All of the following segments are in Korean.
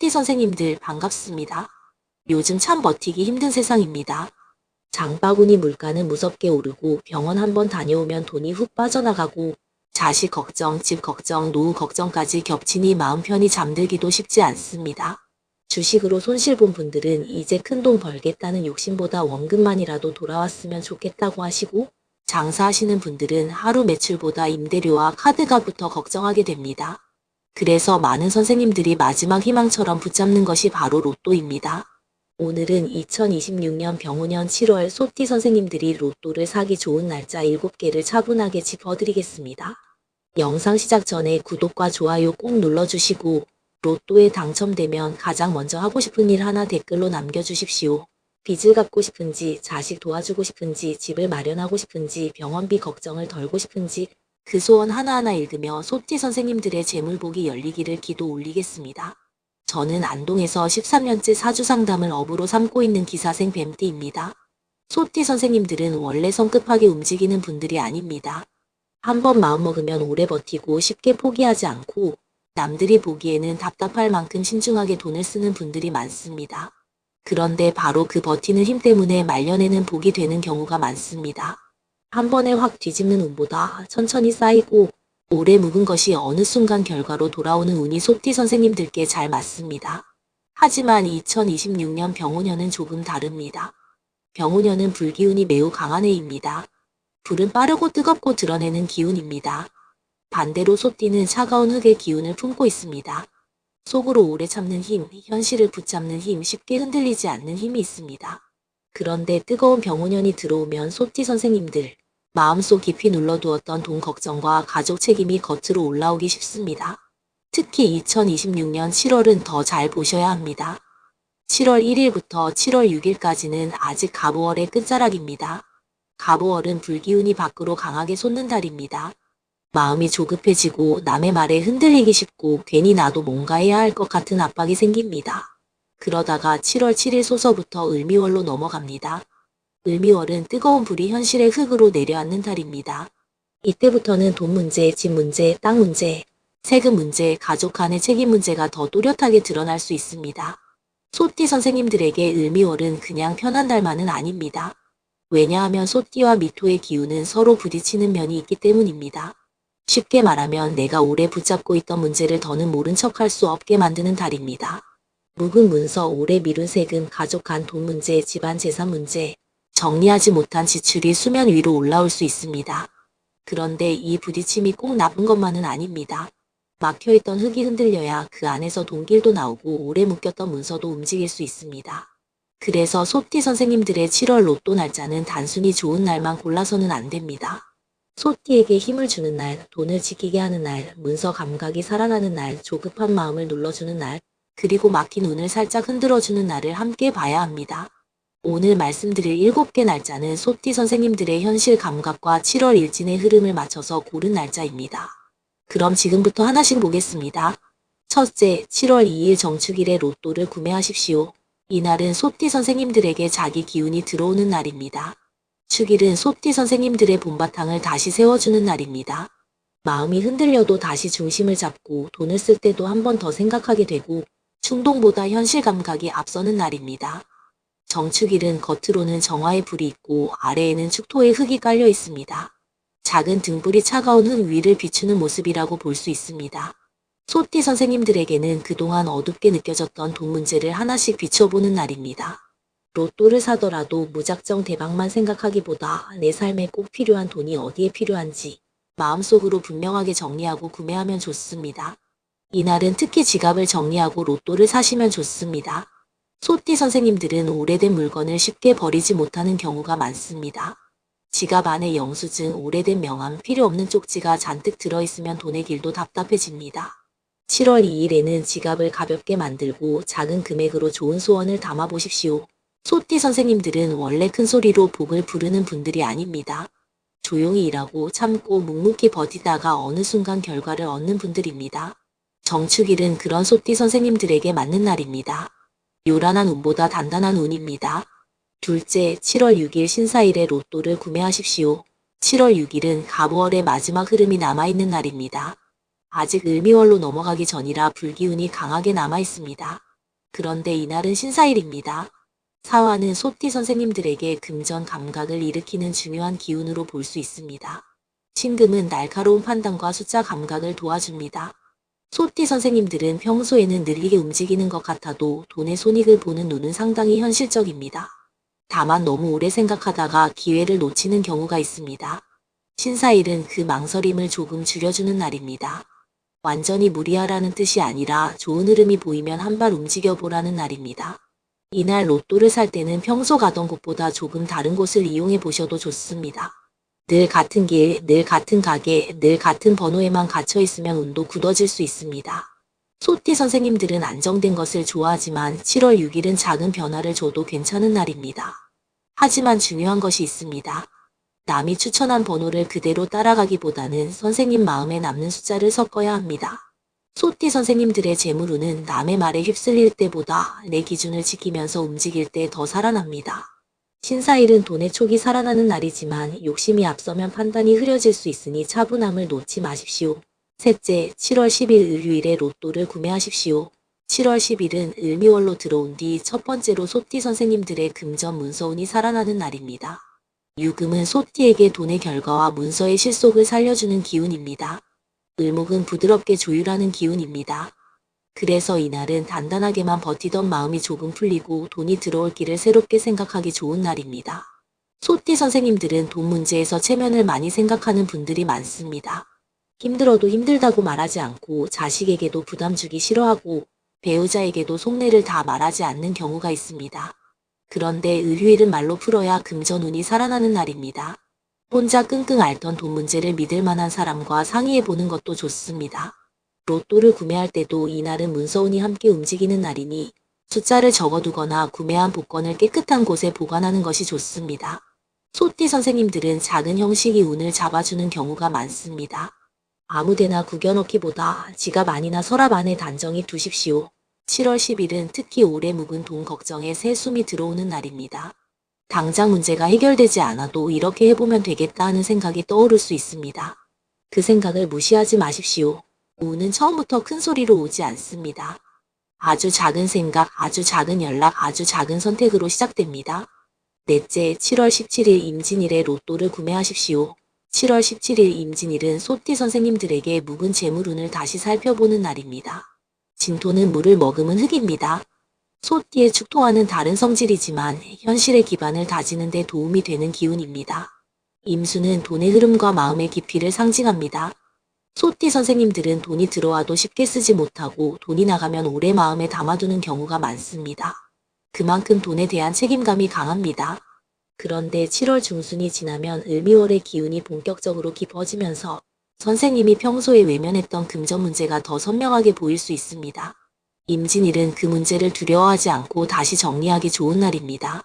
소띠 선생님들 반갑습니다. 요즘 참 버티기 힘든 세상입니다. 장바구니 물가는 무섭게 오르고 병원 한번 다녀오면 돈이 훅 빠져나가고 자식 걱정, 집 걱정, 노후 걱정까지 겹치니 마음 편히 잠들기도 쉽지 않습니다. 주식으로 손실 본 분들은 이제 큰돈 벌겠다는 욕심보다 원금만이라도 돌아왔으면 좋겠다고 하시고, 장사하시는 분들은 하루 매출보다 임대료와 카드값부터 걱정하게 됩니다. 그래서 많은 선생님들이 마지막 희망처럼 붙잡는 것이 바로 로또입니다. 오늘은 2026년 병오년 7월 소띠 선생님들이 로또를 사기 좋은 날짜 7개를 차분하게 짚어드리겠습니다. 영상 시작 전에 구독과 좋아요 꼭 눌러주시고, 로또에 당첨되면 가장 먼저 하고 싶은 일 하나 댓글로 남겨주십시오. 빚을 갚고 싶은지, 자식 도와주고 싶은지, 집을 마련하고 싶은지, 병원비 걱정을 덜고 싶은지 그 소원 하나하나 읽으며 소띠 선생님들의 재물복이 열리기를 기도 올리겠습니다. 저는 안동에서 13년째 사주상담을 업으로 삼고 있는 기사생 뱀띠입니다. 소띠 선생님들은 원래 성급하게 움직이는 분들이 아닙니다. 한번 마음먹으면 오래 버티고 쉽게 포기하지 않고 남들이 보기에는 답답할 만큼 신중하게 돈을 쓰는 분들이 많습니다. 그런데 바로 그 버티는 힘 때문에 말년에는 복이 되는 경우가 많습니다. 한 번에 확 뒤집는 운보다 천천히 쌓이고 오래 묵은 것이 어느 순간 결과로 돌아오는 운이 소띠 선생님들께 잘 맞습니다. 하지만 2026년 병오년은 조금 다릅니다. 병오년은 불기운이 매우 강한 해입니다. 불은 빠르고 뜨겁고 드러내는 기운입니다. 반대로 소띠는 차가운 흙의 기운을 품고 있습니다. 속으로 오래 참는 힘, 현실을 붙잡는 힘, 쉽게 흔들리지 않는 힘이 있습니다. 그런데 뜨거운 병오년이 들어오면 소띠 선생님들, 마음속 깊이 눌러두었던 돈 걱정과 가족 책임이 겉으로 올라오기 쉽습니다. 특히 2026년 7월은 더 잘 보셔야 합니다. 7월 1일부터 7월 6일까지는 아직 갑오월의 끝자락입니다. 갑오월은 불기운이 밖으로 강하게 솟는 달입니다. 마음이 조급해지고 남의 말에 흔들리기 쉽고 괜히 나도 뭔가 해야 할 것 같은 압박이 생깁니다. 그러다가 7월 7일 소서부터 을미월로 넘어갑니다. 을미월은 뜨거운 불이 현실의 흙으로 내려앉는 달입니다. 이때부터는 돈 문제, 집 문제, 땅 문제, 세금 문제, 가족 간의 책임 문제가 더 또렷하게 드러날 수 있습니다. 소띠 선생님들에게 을미월은 그냥 편한 달만은 아닙니다. 왜냐하면 소띠와 미토의 기운은 서로 부딪히는 면이 있기 때문입니다. 쉽게 말하면 내가 오래 붙잡고 있던 문제를 더는 모른 척할 수 없게 만드는 달입니다. 묵은 문서, 오래 미룬 세금, 가족 간 돈 문제, 집안 재산 문제, 정리하지 못한 지출이 수면 위로 올라올 수 있습니다. 그런데 이 부딪힘이 꼭 나쁜 것만은 아닙니다. 막혀있던 흙이 흔들려야 그 안에서 돈길도 나오고 오래 묶였던 문서도 움직일 수 있습니다. 그래서 소띠 선생님들의 7월 로또 날짜는 단순히 좋은 날만 골라서는 안 됩니다. 소띠에게 힘을 주는 날, 돈을 지키게 하는 날, 문서 감각이 살아나는 날, 조급한 마음을 눌러주는 날, 그리고 막힌 운을 살짝 흔들어주는 날을 함께 봐야 합니다. 오늘 말씀드릴 7개 날짜는 소띠 선생님들의 현실 감각과 7월 일진의 흐름을 맞춰서 고른 날짜입니다. 그럼 지금부터 하나씩 보겠습니다. 첫째, 7월 2일 정축일에 로또를 구매하십시오. 이날은 소띠 선생님들에게 자기 기운이 들어오는 날입니다. 축일은 소띠 선생님들의 본바탕을 다시 세워주는 날입니다. 마음이 흔들려도 다시 중심을 잡고 돈을 쓸 때도 한 번 더 생각하게 되고 충동보다 현실 감각이 앞서는 날입니다. 정축일은 겉으로는 정화의 불이 있고 아래에는 축토의 흙이 깔려 있습니다. 작은 등불이 차가운 흙 위를 비추는 모습이라고 볼 수 있습니다. 소띠 선생님들에게는 그동안 어둡게 느껴졌던 돈 문제를 하나씩 비춰보는 날입니다. 로또를 사더라도 무작정 대박만 생각하기보다 내 삶에 꼭 필요한 돈이 어디에 필요한지 마음속으로 분명하게 정리하고 구매하면 좋습니다. 이날은 특히 지갑을 정리하고 로또를 사시면 좋습니다. 소띠 선생님들은 오래된 물건을 쉽게 버리지 못하는 경우가 많습니다. 지갑 안에 영수증, 오래된 명함, 필요 없는 쪽지가 잔뜩 들어있으면 돈의 길도 답답해집니다. 7월 2일에는 지갑을 가볍게 만들고 작은 금액으로 좋은 소원을 담아보십시오. 소띠 선생님들은 원래 큰 소리로 복을 부르는 분들이 아닙니다. 조용히 일하고 참고 묵묵히 버티다가 어느 순간 결과를 얻는 분들입니다. 정축일은 그런 소띠 선생님들에게 맞는 날입니다. 요란한 운보다 단단한 운입니다. 둘째, 7월 6일 신사일에 로또를 구매하십시오. 7월 6일은 갑오월의 마지막 흐름이 남아있는 날입니다. 아직 을미월로 넘어가기 전이라 불기운이 강하게 남아있습니다. 그런데 이날은 신사일입니다. 사화는 소띠 선생님들에게 금전 감각을 일으키는 중요한 기운으로 볼 수 있습니다. 신금은 날카로운 판단과 숫자 감각을 도와줍니다. 소띠 선생님들은 평소에는 느리게 움직이는 것 같아도 돈의 손익을 보는 눈은 상당히 현실적입니다. 다만 너무 오래 생각하다가 기회를 놓치는 경우가 있습니다. 신사일은 그 망설임을 조금 줄여주는 날입니다. 완전히 무리하라는 뜻이 아니라 좋은 흐름이 보이면 한 발 움직여보라는 날입니다. 이날 로또를 살 때는 평소 가던 곳보다 조금 다른 곳을 이용해 보셔도 좋습니다. 늘 같은 길, 늘 같은 가게, 늘 같은 번호에만 갇혀 있으면 운도 굳어질 수 있습니다. 소띠 선생님들은 안정된 것을 좋아하지만 7월 6일은 작은 변화를 줘도 괜찮은 날입니다. 하지만 중요한 것이 있습니다. 남이 추천한 번호를 그대로 따라가기보다는 선생님 마음에 남는 숫자를 섞어야 합니다. 소띠 선생님들의 재물운은 남의 말에 휩쓸릴 때보다 내 기준을 지키면서 움직일 때 더 살아납니다. 신사일은 돈의 촉이 살아나는 날이지만 욕심이 앞서면 판단이 흐려질 수 있으니 차분함을 놓지 마십시오. 셋째, 7월 10일 을유일에 로또를 구매하십시오. 7월 10일은 을미월로 들어온 뒤 첫 번째로 소띠 선생님들의 금전 문서운이 살아나는 날입니다. 유금은 소띠에게 돈의 결과와 문서의 실속을 살려주는 기운입니다. 을목은 부드럽게 조율하는 기운입니다. 그래서 이날은 단단하게만 버티던 마음이 조금 풀리고 돈이 들어올 길을 새롭게 생각하기 좋은 날입니다. 소띠 선생님들은 돈 문제에서 체면을 많이 생각하는 분들이 많습니다. 힘들어도 힘들다고 말하지 않고 자식에게도 부담 주기 싫어하고 배우자에게도 속내를 다 말하지 않는 경우가 있습니다. 그런데 을유일은 말로 풀어야 금전운이 살아나는 날입니다. 혼자 끙끙 앓던 돈 문제를 믿을 만한 사람과 상의해보는 것도 좋습니다. 로또를 구매할 때도 이날은 문서운이 함께 움직이는 날이니 숫자를 적어두거나 구매한 복권을 깨끗한 곳에 보관하는 것이 좋습니다. 소띠 선생님들은 작은 형식이 운을 잡아주는 경우가 많습니다. 아무데나 구겨놓기보다 지갑 안이나 서랍 안에 단정히 두십시오. 7월 10일은 특히 오래 묵은 돈 걱정에 새 숨이 들어오는 날입니다. 당장 문제가 해결되지 않아도 이렇게 해보면 되겠다 하는 생각이 떠오를 수 있습니다. 그 생각을 무시하지 마십시오. 운은 처음부터 큰 소리로 오지 않습니다. 아주 작은 생각, 아주 작은 연락, 아주 작은 선택으로 시작됩니다. 넷째, 7월 17일 임진일에 로또를 구매하십시오. 7월 17일 임진일은 소띠 선생님들에게 묵은 재물운을 다시 살펴보는 날입니다. 진토는 물을 머금은 흙입니다. 소띠의 축토와는 다른 성질이지만 현실의 기반을 다지는 데 도움이 되는 기운입니다. 임수는 돈의 흐름과 마음의 깊이를 상징합니다. 소띠 선생님들은 돈이 들어와도 쉽게 쓰지 못하고 돈이 나가면 오래 마음에 담아두는 경우가 많습니다. 그만큼 돈에 대한 책임감이 강합니다. 그런데 7월 중순이 지나면 을미월의 기운이 본격적으로 깊어지면서 선생님이 평소에 외면했던 금전 문제가 더 선명하게 보일 수 있습니다. 임진일은 그 문제를 두려워하지 않고 다시 정리하기 좋은 날입니다.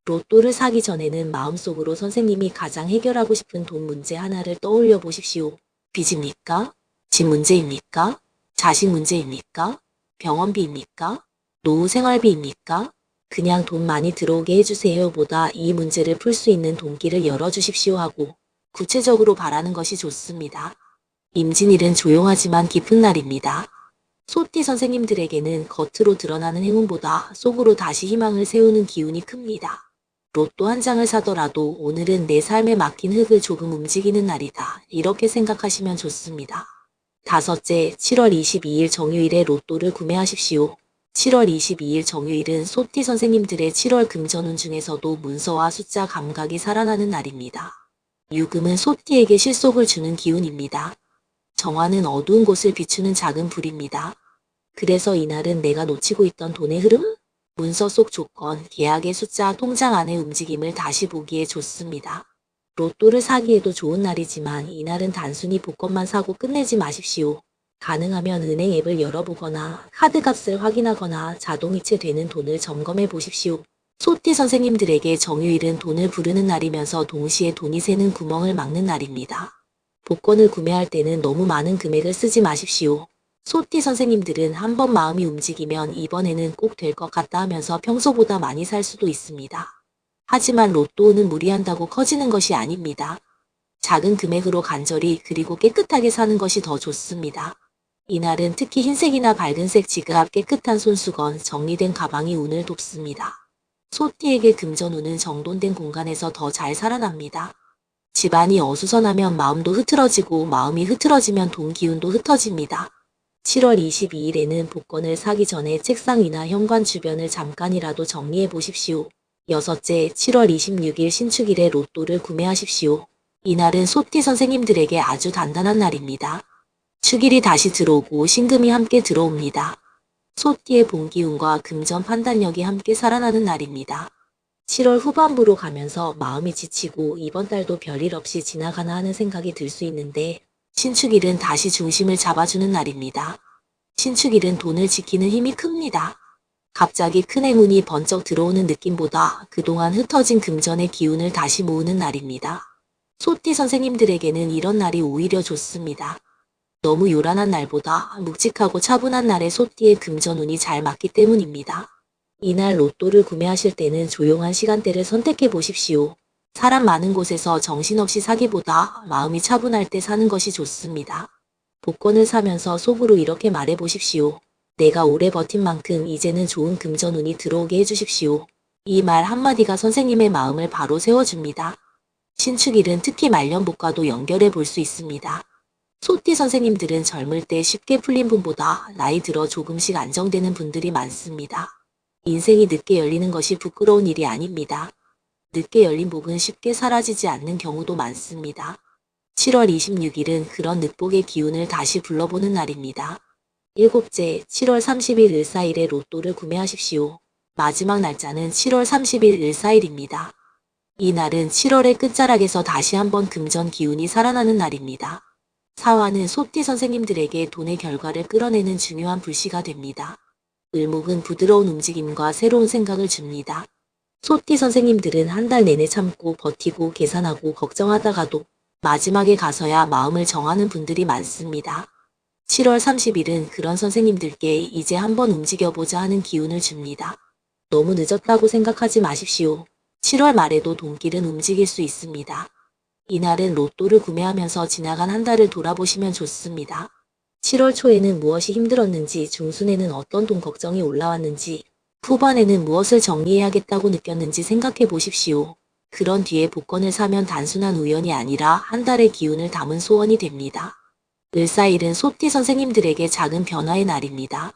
로또를 사기 전에는 마음속으로 선생님이 가장 해결하고 싶은 돈 문제 하나를 떠올려 보십시오. 빚입니까? 집 문제입니까? 자식 문제입니까? 병원비입니까? 노후 생활비입니까? 그냥 돈 많이 들어오게 해주세요 보다 이 문제를 풀 수 있는 돈길을 열어주십시오 하고 구체적으로 바라는 것이 좋습니다. 임진일은 조용하지만 깊은 날입니다. 소띠 선생님들에게는 겉으로 드러나는 행운보다 속으로 다시 희망을 세우는 기운이 큽니다. 로또 한 장을 사더라도 오늘은 내 삶에 막힌 흙을 조금 움직이는 날이다. 이렇게 생각하시면 좋습니다. 다섯째, 7월 22일 정유일에 로또를 구매하십시오. 7월 22일 정유일은 소띠 선생님들의 7월 금전운 중에서도 문서와 숫자 감각이 살아나는 날입니다. 유금은 소띠에게 실속을 주는 기운입니다. 정화는 어두운 곳을 비추는 작은 불입니다. 그래서 이날은 내가 놓치고 있던 돈의 흐름? 문서 속 조건, 계약의 숫자, 통장 안의 움직임을 다시 보기에 좋습니다. 로또를 사기에도 좋은 날이지만 이날은 단순히 복권만 사고 끝내지 마십시오. 가능하면 은행 앱을 열어보거나 카드값을 확인하거나 자동이체 되는 돈을 점검해 보십시오. 소띠 선생님들에게 정유일은 돈을 부르는 날이면서 동시에 돈이 새는 구멍을 막는 날입니다. 복권을 구매할 때는 너무 많은 금액을 쓰지 마십시오. 소띠 선생님들은 한번 마음이 움직이면 이번에는 꼭 될 것 같다 하면서 평소보다 많이 살 수도 있습니다. 하지만 로또는 무리한다고 커지는 것이 아닙니다. 작은 금액으로 간절히 그리고 깨끗하게 사는 것이 더 좋습니다. 이날은 특히 흰색이나 밝은색 지갑, 깨끗한 손수건, 정리된 가방이 운을 돕습니다. 소띠에게 금전운은 정돈된 공간에서 더 잘 살아납니다. 집안이 어수선하면 마음도 흐트러지고 마음이 흐트러지면 돈 기운도 흩어집니다. 7월 22일에는 복권을 사기 전에 책상 위나 현관 주변을 잠깐이라도 정리해 보십시오. 여섯째, 7월 26일 신축일에 로또를 구매하십시오. 이날은 소띠 선생님들에게 아주 단단한 날입니다. 축일이 다시 들어오고 신금이 함께 들어옵니다. 소띠의 본기운과 금전 판단력이 함께 살아나는 날입니다. 7월 후반부로 가면서 마음이 지치고 이번 달도 별일 없이 지나가나 하는 생각이 들 수 있는데 신축일은 다시 중심을 잡아주는 날입니다. 신축일은 돈을 지키는 힘이 큽니다. 갑자기 큰 행운이 번쩍 들어오는 느낌보다 그동안 흩어진 금전의 기운을 다시 모으는 날입니다. 소띠 선생님들에게는 이런 날이 오히려 좋습니다. 너무 요란한 날보다 묵직하고 차분한 날에 소띠의 금전운이 잘 맞기 때문입니다. 이날 로또를 구매하실 때는 조용한 시간대를 선택해 보십시오. 사람 많은 곳에서 정신없이 사기보다 마음이 차분할 때 사는 것이 좋습니다. 복권을 사면서 속으로 이렇게 말해 보십시오. 내가 오래 버틴 만큼 이제는 좋은 금전운이 들어오게 해주십시오. 이 말 한마디가 선생님의 마음을 바로 세워줍니다. 신축일은 특히 말년복과도 연결해 볼 수 있습니다. 소띠 선생님들은 젊을 때 쉽게 풀린 분보다 나이 들어 조금씩 안정되는 분들이 많습니다. 인생이 늦게 열리는 것이 부끄러운 일이 아닙니다. 늦게 열린 복은 쉽게 사라지지 않는 경우도 많습니다. 7월 26일은 그런 늦복의 기운을 다시 불러보는 날입니다. 일곱째, 7월 30일 을사일에 로또를 구매하십시오. 마지막 날짜는 7월 30일 을사일입니다. 이 날은 7월의 끝자락에서 다시 한번 금전 기운이 살아나는 날입니다. 사화는 소띠 선생님들에게 돈의 결과를 끌어내는 중요한 불씨가 됩니다. 을목은 부드러운 움직임과 새로운 생각을 줍니다. 소띠 선생님들은 한 달 내내 참고 버티고 계산하고 걱정하다가도 마지막에 가서야 마음을 정하는 분들이 많습니다. 7월 30일은 그런 선생님들께 이제 한번 움직여보자 하는 기운을 줍니다. 너무 늦었다고 생각하지 마십시오. 7월 말에도 돈길은 움직일 수 있습니다. 이날은 로또를 구매하면서 지나간 한 달을 돌아보시면 좋습니다. 7월 초에는 무엇이 힘들었는지, 중순에는 어떤 돈 걱정이 올라왔는지, 후반에는 무엇을 정리해야겠다고 느꼈는지 생각해 보십시오. 그런 뒤에 복권을 사면 단순한 우연이 아니라 한 달의 기운을 담은 소원이 됩니다. 을사일은 소띠 선생님들에게 작은 변화의 날입니다.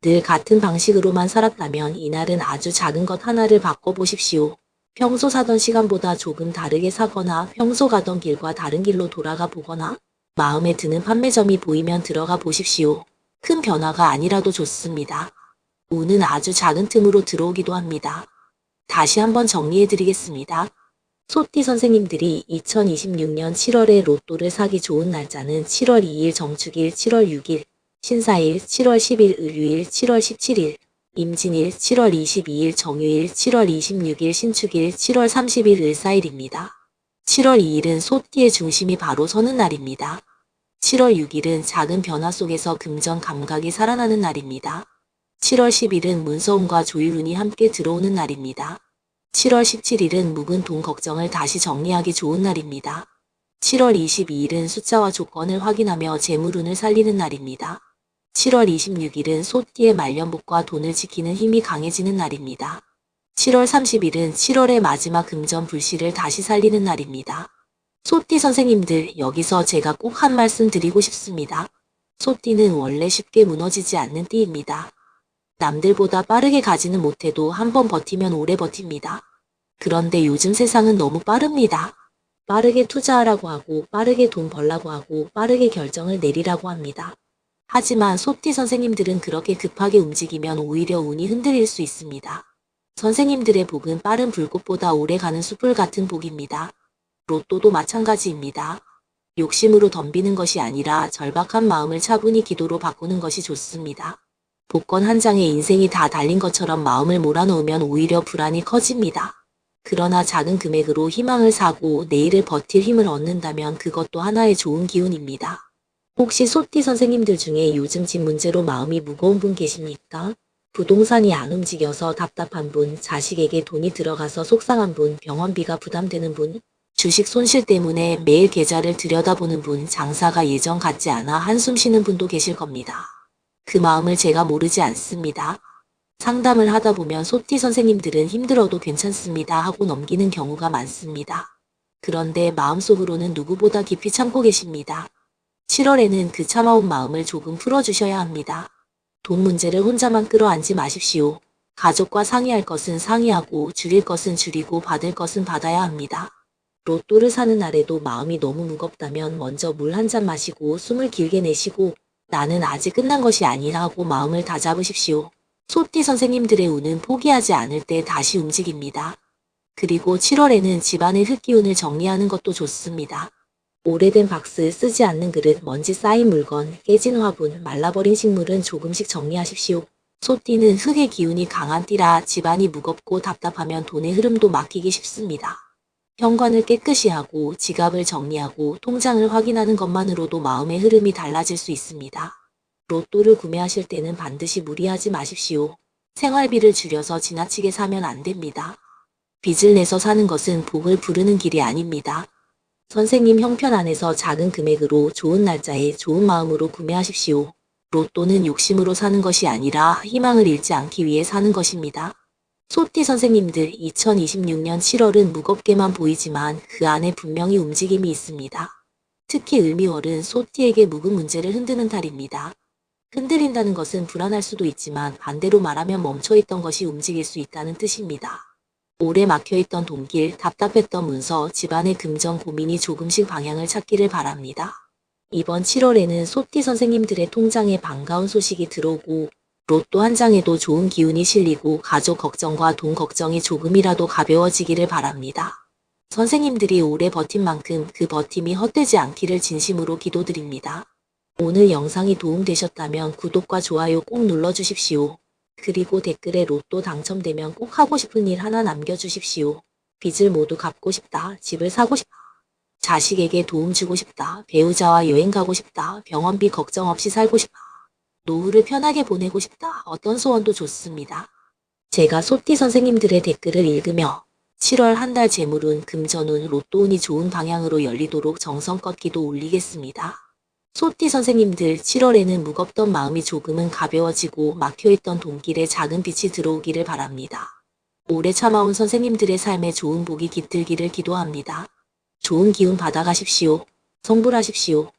늘 같은 방식으로만 살았다면 이날은 아주 작은 것 하나를 바꿔보십시오. 평소 사던 시간보다 조금 다르게 사거나 평소 가던 길과 다른 길로 돌아가 보거나 마음에 드는 판매점이 보이면 들어가 보십시오. 큰 변화가 아니라도 좋습니다. 운은 아주 작은 틈으로 들어오기도 합니다. 다시 한번 정리해드리겠습니다. 소띠 선생님들이 2026년 7월에 로또를 사기 좋은 날짜는 7월 2일 정축일, 7월 6일 신사일, 7월 10일 을유일, 7월 17일 임진일, 7월 22일 정유일, 7월 26일 신축일, 7월 30일 을사일입니다. 7월 2일은 소띠의 중심이 바로 서는 날입니다. 7월 6일은 작은 변화 속에서 금전 감각이 살아나는 날입니다. 7월 10일은 문서운과 조율운이 함께 들어오는 날입니다. 7월 17일은 묵은 돈 걱정을 다시 정리하기 좋은 날입니다. 7월 22일은 숫자와 조건을 확인하며 재물운을 살리는 날입니다. 7월 26일은 소띠의 말년복과 돈을 지키는 힘이 강해지는 날입니다. 7월 30일은 7월의 마지막 금전 불씨를 다시 살리는 날입니다. 소띠 선생님들, 여기서 제가 꼭 한 말씀 드리고 싶습니다. 소띠는 원래 쉽게 무너지지 않는 띠입니다. 남들보다 빠르게 가지는 못해도 한번 버티면 오래 버팁니다. 그런데 요즘 세상은 너무 빠릅니다. 빠르게 투자하라고 하고 빠르게 돈 벌라고 하고 빠르게 결정을 내리라고 합니다. 하지만 소띠 선생님들은 그렇게 급하게 움직이면 오히려 운이 흔들릴 수 있습니다. 선생님들의 복은 빠른 불꽃보다 오래가는 숯불 같은 복입니다. 로또도 마찬가지입니다. 욕심으로 덤비는 것이 아니라 절박한 마음을 차분히 기도로 바꾸는 것이 좋습니다. 복권 한 장에 인생이 다 달린 것처럼 마음을 몰아넣으면 오히려 불안이 커집니다. 그러나 작은 금액으로 희망을 사고 내일을 버틸 힘을 얻는다면 그것도 하나의 좋은 기운입니다. 혹시 소띠 선생님들 중에 요즘 집 문제로 마음이 무거운 분 계십니까? 부동산이 안 움직여서 답답한 분, 자식에게 돈이 들어가서 속상한 분, 병원비가 부담되는 분, 주식 손실 때문에 매일 계좌를 들여다보는 분, 장사가 예전 같지 않아 한숨 쉬는 분도 계실 겁니다. 그 마음을 제가 모르지 않습니다. 상담을 하다 보면 소띠 선생님들은 힘들어도 괜찮습니다 하고 넘기는 경우가 많습니다. 그런데 마음속으로는 누구보다 깊이 참고 계십니다. 7월에는 그 참아온 마음을 조금 풀어주셔야 합니다. 돈 문제를 혼자만 끌어안지 마십시오. 가족과 상의할 것은 상의하고 줄일 것은 줄이고 받을 것은 받아야 합니다. 로또를 사는 날에도 마음이 너무 무겁다면 먼저 물 한 잔 마시고 숨을 길게 내쉬고 나는 아직 끝난 것이 아니라 하고 마음을 다잡으십시오. 소띠 선생님들의 운은 포기하지 않을 때 다시 움직입니다. 그리고 7월에는 집안의 흙기운을 정리하는 것도 좋습니다. 오래된 박스, 쓰지 않는 그릇, 먼지 쌓인 물건, 깨진 화분, 말라버린 식물은 조금씩 정리하십시오. 소띠는 흙의 기운이 강한 띠라 집안이 무겁고 답답하면 돈의 흐름도 막히기 쉽습니다. 현관을 깨끗이 하고 지갑을 정리하고 통장을 확인하는 것만으로도 마음의 흐름이 달라질 수 있습니다. 로또를 구매하실 때는 반드시 무리하지 마십시오. 생활비를 줄여서 지나치게 사면 안 됩니다. 빚을 내서 사는 것은 복을 부르는 길이 아닙니다. 선생님 형편 안에서 작은 금액으로 좋은 날짜에 좋은 마음으로 구매하십시오. 로또는 욕심으로 사는 것이 아니라 희망을 잃지 않기 위해 사는 것입니다. 소띠 선생님들 2026년 7월은 무겁게만 보이지만 그 안에 분명히 움직임이 있습니다. 특히 을미월은 소띠에게 묵은 문제를 흔드는 달입니다. 흔들린다는 것은 불안할 수도 있지만 반대로 말하면 멈춰있던 것이 움직일 수 있다는 뜻입니다. 오래 막혀있던 돈길, 답답했던 문서, 집안의 금전 고민이 조금씩 방향을 찾기를 바랍니다. 이번 7월에는 소띠 선생님들의 통장에 반가운 소식이 들어오고 로또 한 장에도 좋은 기운이 실리고 가족 걱정과 돈 걱정이 조금이라도 가벼워지기를 바랍니다. 선생님들이 오래 버틴 만큼 그 버팀이 헛되지 않기를 진심으로 기도드립니다. 오늘 영상이 도움되셨다면 구독과 좋아요 꼭 눌러주십시오. 그리고 댓글에 로또 당첨되면 꼭 하고 싶은 일 하나 남겨주십시오. 빚을 모두 갚고 싶다. 집을 사고 싶다. 자식에게 도움 주고 싶다. 배우자와 여행 가고 싶다. 병원비 걱정 없이 살고 싶다. 노후를 편하게 보내고 싶다. 어떤 소원도 좋습니다. 제가 소띠 선생님들의 댓글을 읽으며 7월 한 달 재물운, 금전운, 로또운이 좋은 방향으로 열리도록 정성껏 기도 올리겠습니다. 소띠 선생님들 7월에는 무겁던 마음이 조금은 가벼워지고 막혀있던 돈길에 작은 빛이 들어오기를 바랍니다. 오래 참아온 선생님들의 삶에 좋은 복이 깃들기를 기도합니다. 좋은 기운 받아가십시오. 성불하십시오.